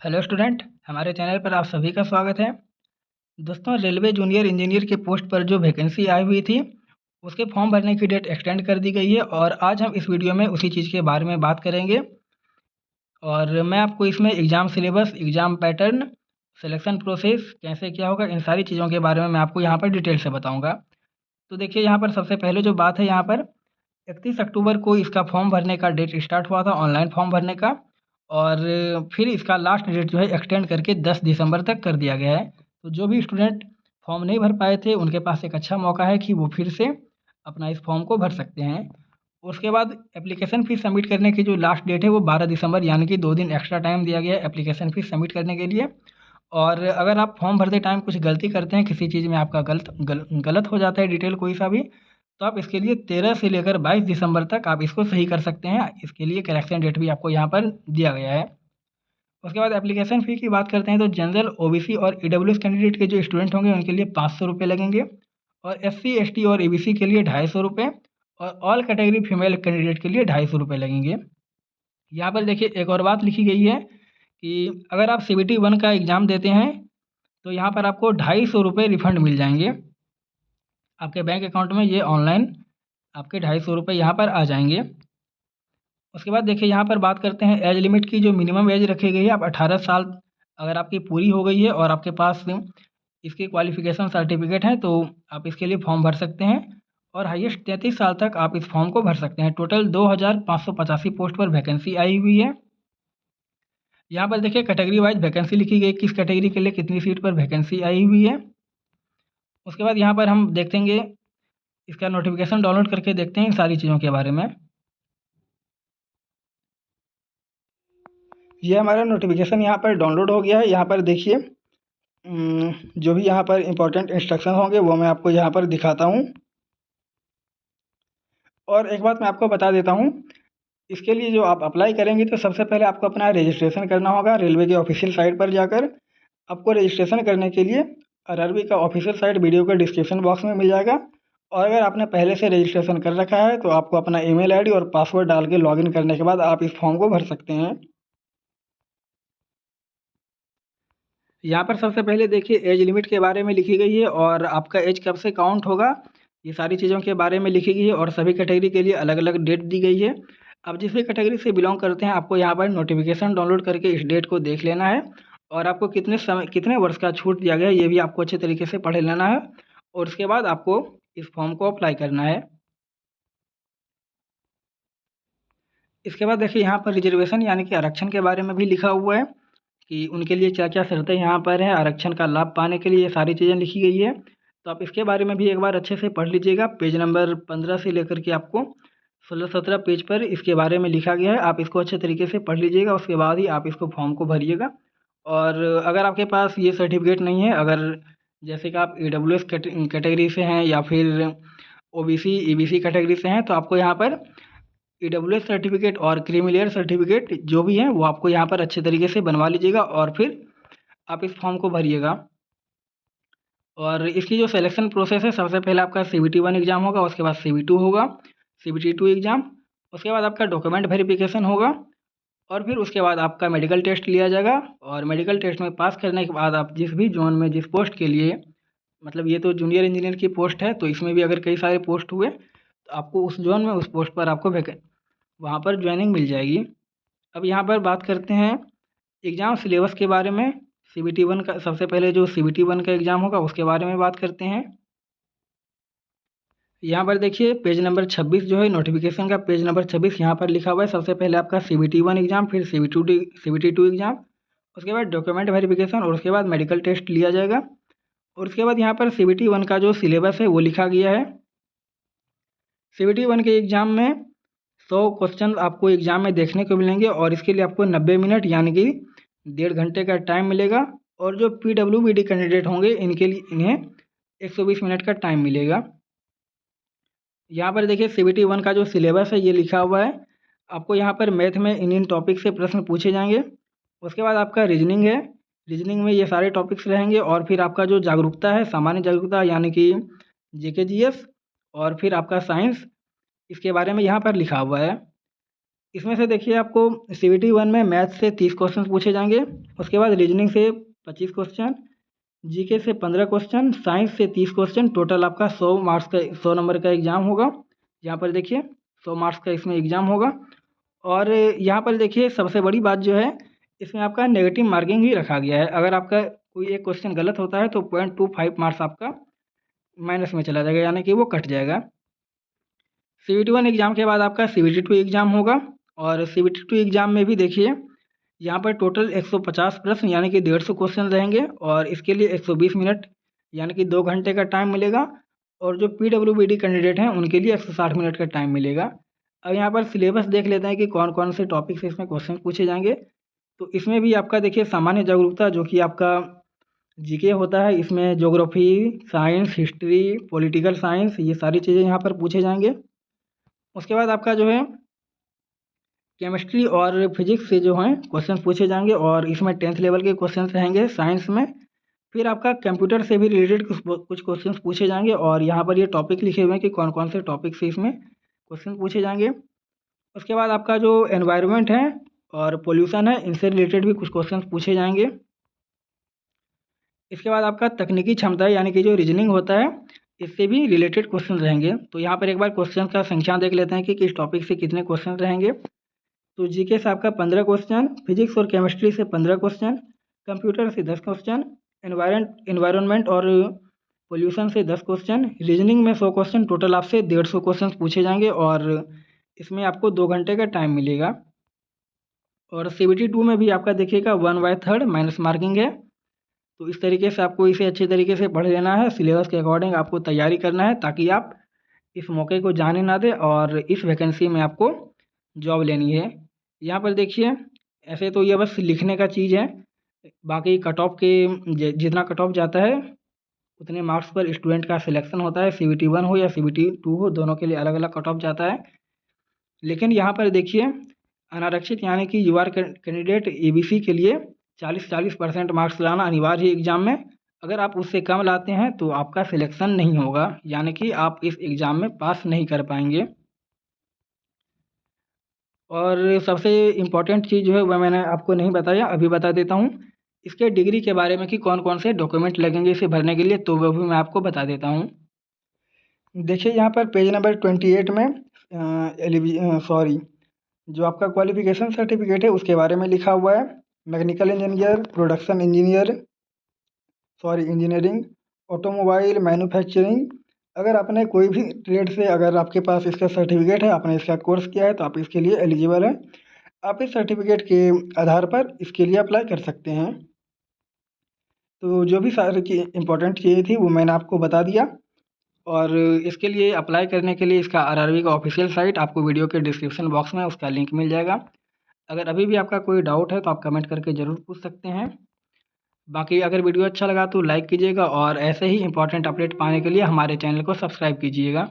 Hello student, हमारे channel पर आप सभी का स्वागत है। दोस्तों, रेलवे जूनियर इंजीनियर के पोस्ट पर जो वैकेंसी आई हुई थी, उसके फॉर्म भरने की डेट एक्सटेंड कर दी गई है और आज हम इस वीडियो में उसी चीज़ के बारे में बात करेंगे। और मैं आपको इसमें exam syllabus, exam pattern, selection process कैसे क्या होगा, इन सारी चीज़ों के बारे में मैं आपको यहाँ पर डिटेल से बताऊँगा। तो देखिए, यहाँ पर सबसे पहले जो बात है, यहाँ पर 31 अक्टूबर को इसका फॉर्म भरने का डेट स्टार्ट हुआ था, ऑनलाइन फॉर्म भरने का। और फिर इसका लास्ट डेट जो है एक्सटेंड करके 10 दिसंबर तक कर दिया गया है। तो जो भी स्टूडेंट फॉर्म नहीं भर पाए थे, उनके पास एक अच्छा मौका है कि वो फिर से अपना इस फॉर्म को भर सकते हैं। उसके बाद एप्लीकेशन फ़ीस सबमिट करने की जो लास्ट डेट है वो 12 दिसंबर, यानी कि 2 दिन एक्स्ट्रा टाइम दिया गया है एप्लीकेशन फ़ीस सबमिट करने के लिए। और अगर आप फॉर्म भरते टाइम कुछ गलती करते हैं, किसी चीज़ में आपका गलत हो जाता है डिटेल कोई सा भी, तो आप इसके लिए 13 से लेकर 22 दिसंबर तक आप इसको सही कर सकते हैं। इसके लिए करेक्शन डेट भी आपको यहाँ पर दिया गया है। उसके बाद एप्लीकेशन फ़ी की बात करते हैं तो जनरल, ओबीसी और ईडब्ल्यूएस कैंडिडेट के जो स्टूडेंट होंगे उनके लिए 500 रुपये लगेंगे। और एससी, एसटी और ईबीसी के लिए 250 रुपये। और ऑल कैटेगरी फीमेल कैंडिडेट के लिए 250 रुपये लगेंगे। यहाँ पर देखिए, एक और बात लिखी गई है कि अगर आप सीबीटी 1 का एग्ज़ाम देते हैं तो यहाँ पर आपको 250 रुपये रिफ़ंड मिल जाएंगे आपके बैंक अकाउंट में। ये ऑनलाइन आपके 250 रुपये यहाँ पर आ जाएंगे। उसके बाद देखिए, यहाँ पर बात करते हैं एज लिमिट की। जो मिनिमम एज रखी गई है, आप 18 साल अगर आपकी पूरी हो गई है और आपके पास इसके क्वालिफ़िकेशन सर्टिफ़िकेट हैं, तो आप इसके लिए फॉर्म भर सकते हैं। और हाईएस्ट 33 साल तक आप इस फॉर्म को भर सकते हैं। टोटल 2585 पोस्ट पर वैकेंसी आई हुई है। यहाँ पर देखिए, कैटेगरी वाइज़ वैकेंसी लिखी गई, किस कैटेगरी के लिए कितनी सीट पर वैकेंसी आई हुई है। उसके बाद यहाँ पर हम देखेंगे, इसका नोटिफ़िकेशन डाउनलोड करके देखते हैं इन सारी चीज़ों के बारे में। ये हमारा नोटिफ़िकेशन यहाँ पर डाउनलोड हो गया है। यहाँ पर देखिए, जो भी यहाँ पर इम्पोर्टेंट इंस्ट्रक्शन होंगे वो मैं आपको यहाँ पर दिखाता हूँ। और एक बात मैं आपको बता देता हूँ, इसके लिए जो आप अप्लाई करेंगे तो सबसे पहले आपको अपना रजिस्ट्रेशन करना होगा रेलवे के ऑफिशियल साइट पर जाकर। आपको रजिस्ट्रेशन करने के लिए आरआरबी का ऑफिशियल साइट वीडियो के डिस्क्रिप्शन बॉक्स में मिल जाएगा। और अगर आपने पहले से रजिस्ट्रेशन कर रखा है तो आपको अपना ईमेल आईडी और पासवर्ड डाल के लॉगिन करने के बाद आप इस फॉर्म को भर सकते हैं। यहाँ पर सबसे पहले देखिए, एज लिमिट के बारे में लिखी गई है और आपका एज कब से काउंट होगा, ये सारी चीज़ों के बारे में लिखी गई है। और सभी कैटेगरी के लिए अलग अलग डेट दी गई है। अब जिस भी कैटेगरी से बिलोंग करते हैं, आपको यहाँ पर नोटिफिकेशन डाउनलोड करके इस डेट को देख लेना है। और आपको कितने वर्ष का छूट दिया गया है, ये भी आपको अच्छे तरीके से पढ़ लेना है। और उसके बाद आपको इस फॉर्म को अप्लाई करना है। इसके बाद देखिए, यहाँ पर रिजर्वेशन यानी कि आरक्षण के बारे में भी लिखा हुआ है कि उनके लिए क्या-क्या शर्तें यहाँ पर हैं आरक्षण का लाभ पाने के लिए, ये सारी चीज़ें लिखी गई है। तो आप इसके बारे में भी एक बार अच्छे से पढ़ लीजिएगा। पेज नंबर 15 से लेकर के आपको 16-17 पेज पर इसके बारे में लिखा गया है। आप इसको अच्छे तरीके से पढ़ लीजिएगा, उसके बाद ही आप इसको फॉर्म को भरिएगा। और अगर आपके पास ये सर्टिफ़िकेट नहीं है, अगर जैसे कि आप ईडब्ल्यूएस कैटेगरी से हैं या फिर ओबीसी, ईबीसी कैटेगरी से हैं, तो आपको यहाँ पर ईडब्ल्यूएस सर्टिफिकेट और क्रीमी लेयर सर्टिफिकेट जो भी हैं वो आपको यहाँ पर अच्छे तरीके से बनवा लीजिएगा और फिर आप इस फॉर्म को भरिएगा। और इसकी जो सिलेक्शन प्रोसेस है, सबसे पहले आपका सीबीटी 1 एग्ज़ाम होगा, उसके बाद सीबी 2 होगा, सीबीटी 2 एग्ज़ाम। उसके बाद आपका डॉक्यूमेंट वेरिफिकेशन होगा और फिर उसके बाद आपका मेडिकल टेस्ट लिया जाएगा। और मेडिकल टेस्ट में पास करने के बाद आप जिस भी जोन में जिस पोस्ट के लिए, मतलब ये तो जूनियर इंजीनियर की पोस्ट है, तो इसमें भी अगर कई सारे पोस्ट हुए तो आपको उस जोन में उस पोस्ट पर आपको वहाँ पर ज्वाइनिंग मिल जाएगी। अब यहाँ पर बात करते हैं एग्ज़ाम सिलेबस के बारे में। सीबीटी 1 का सबसे पहले जो सीबीटी 1 का एग्ज़ाम होगा उसके बारे में बात करते हैं। यहाँ पर देखिए, पेज नंबर 26 जो है नोटिफिकेशन का पेज नंबर 26, यहाँ पर लिखा हुआ है सबसे पहले आपका सीबीटी 1 एग्ज़ाम, फिर सीबीटी 2 एग्ज़ाम, उसके बाद डॉक्यूमेंट वेरिफिकेशन और उसके बाद मेडिकल टेस्ट लिया जाएगा। और उसके बाद यहाँ पर सीबीटी 1 का जो सिलेबस है वो लिखा गया है। सीबीटी 1 के एग्ज़ाम में 100 क्वेश्चन आपको एग्ज़ाम में देखने को मिलेंगे और इसके लिए आपको 90 मिनट यानी कि 1.5 घंटे का टाइम मिलेगा। और जो पीडब्ल्यूबीडी कैंडिडेट होंगे इन्हें 120 मिनट का टाइम मिलेगा। यहाँ पर देखिए, सीबीटी 1 का जो सिलेबस है ये लिखा हुआ है। आपको यहाँ पर मैथ में इन टॉपिक से प्रश्न पूछे जाएंगे। उसके बाद आपका रीजनिंग है, रीजनिंग में ये सारे टॉपिक्स रहेंगे। और फिर आपका जो जागरूकता है, सामान्य जागरूकता यानी कि जीके जीएस, और फिर आपका साइंस, इसके बारे में यहाँ पर लिखा हुआ है। इसमें से देखिए आपको CBT 1 में मैथ से 30 क्वेश्चन पूछे जाएंगे, उसके बाद रीजनिंग से 25 क्वेश्चन, जीके से 15 क्वेश्चन, साइंस से 30 क्वेश्चन, टोटल आपका 100 मार्क्स का 100 नंबर का एग्जाम होगा। यहाँ पर देखिए 100 मार्क्स का इसमें एग्जाम होगा। और यहाँ पर देखिए सबसे बड़ी बात जो है, इसमें आपका नेगेटिव मार्किंग भी रखा गया है। अगर आपका कोई एक क्वेश्चन गलत होता है तो 0.25 मार्क्स आपका माइनस में चला जाएगा, यानी कि वो कट जाएगा। CBT 1 एग्ज़ाम के बाद आपका CBT 2 एग्ज़ाम होगा। और CBT 2 एग्ज़ाम में भी देखिए यहाँ पर टोटल 150 प्रश्न यानी कि 150 क्वेश्चन रहेंगे, और इसके लिए 120 मिनट यानी कि 2 घंटे का टाइम मिलेगा। और जो PWBD कैंडिडेट हैं उनके लिए 160 मिनट का टाइम मिलेगा। अब यहाँ पर सिलेबस देख लेते हैं कि कौन कौन से टॉपिक से इसमें क्वेश्चन पूछे जाएंगे। तो इसमें भी आपका देखिए सामान्य जागरूकता जो कि आपका जीके होता है, इसमें geography, science, history, political science, ये सारी चीज़ें यहाँ पर पूछे जाएंगे। उसके बाद आपका जो है केमिस्ट्री और फिजिक्स से जो हैं क्वेश्चन पूछे जाएंगे, और इसमें 10th लेवल के क्वेश्चन रहेंगे साइंस में। फिर आपका कंप्यूटर से भी रिलेटेड कुछ क्वेश्चन पूछे जाएंगे, और यहाँ पर ये टॉपिक लिखे हुए हैं कि कौन कौन से टॉपिक से इसमें क्वेश्चन पूछे जाएंगे। उसके बाद आपका जो एनवायरनमेंट है और पोल्यूशन है, इनसे रिलेटेड भी कुछ क्वेश्चन पूछे जाएंगे। इसके बाद आपका तकनीकी क्षमता यानी कि जो रीजनिंग होता है, इससे भी रिलेटेड क्वेश्चन रहेंगे। तो यहाँ पर एक बार क्वेश्चन का संख्या देख लेते हैं कि किस टॉपिक से कितने क्वेश्चन रहेंगे। तो जीके से आपका 15 क्वेश्चन, फिजिक्स और केमिस्ट्री से 15 क्वेश्चन, कंप्यूटर से 10 क्वेश्चन, एनवायरनमेंट और पोल्यूशन से 10 क्वेश्चन, रीजनिंग में 100 क्वेश्चन, टोटल आपसे 150 क्वेश्चन पूछे जाएंगे, और इसमें आपको 2 घंटे का टाइम मिलेगा। और CBT 2 में भी आपका देखिएगा 1/3 माइनस मार्किंग है। तो इस तरीके से आपको इसे अच्छे तरीके से पढ़ लेना है, सिलेबस के अकॉर्डिंग आपको तैयारी करना है, ताकि आप इस मौके को जाने ना दें और इस वैकेंसी में आपको जॉब लेनी है। यहाँ पर देखिए ऐसे तो ये बस लिखने का चीज़ है, बाकी कट ऑफ के जितना कट ऑफ जाता है उतने मार्क्स पर स्टूडेंट का सिलेक्शन होता है। CBT 1 हो या CBT 2 हो, दोनों के लिए अलग अलग कट ऑफ जाता है। लेकिन यहाँ पर देखिए अनारक्षित यानी कि युवा कैंडिडेट ABC के लिए 40% मार्क्स लाना अनिवार्य है एग्ज़ाम में। अगर आप उससे कम लाते हैं तो आपका सिलेक्शन नहीं होगा, यानी कि आप इस एग्ज़ाम में पास नहीं कर पाएंगे। और सबसे इम्पोर्टेंट चीज़ जो है वह मैंने आपको नहीं बताया, अभी बता देता हूँ। इसके डिग्री के बारे में कि कौन कौन से डॉक्यूमेंट लगेंगे इसे भरने के लिए, तो वह भी मैं आपको बता देता हूँ। देखिए यहाँ पर पेज नंबर 28 में जो आपका क्वालिफिकेशन सर्टिफिकेट है उसके बारे में लिखा हुआ है। Mechanical engineer, production engineer, engineering, automobile, manufacturing. अगर आपने कोई भी ट्रेड से अगर आपके पास इसका सर्टिफिकेट है, आपने इसका कोर्स किया है, तो आप इसके लिए एलिजिबल हैं। आप इस सर्टिफिकेट के आधार पर इसके लिए अप्लाई कर सकते हैं। तो जो भी सारी इम्पोर्टेंट चीज़ें थी वो मैंने आपको बता दिया। और इसके लिए अप्लाई करने के लिए इसका RRB का ऑफिशियल साइट आपको वीडियो के डिस्क्रिप्शन बॉक्स में उसका लिंक मिल जाएगा। अगर अभी भी आपका कोई डाउट है तो आप कमेंट करके ज़रूर पूछ सकते हैं। बाकी अगर वीडियो अच्छा लगा तो लाइक कीजिएगा, और ऐसे ही इंपॉर्टेंट अपडेट पाने के लिए हमारे चैनल को सब्सक्राइब कीजिएगा।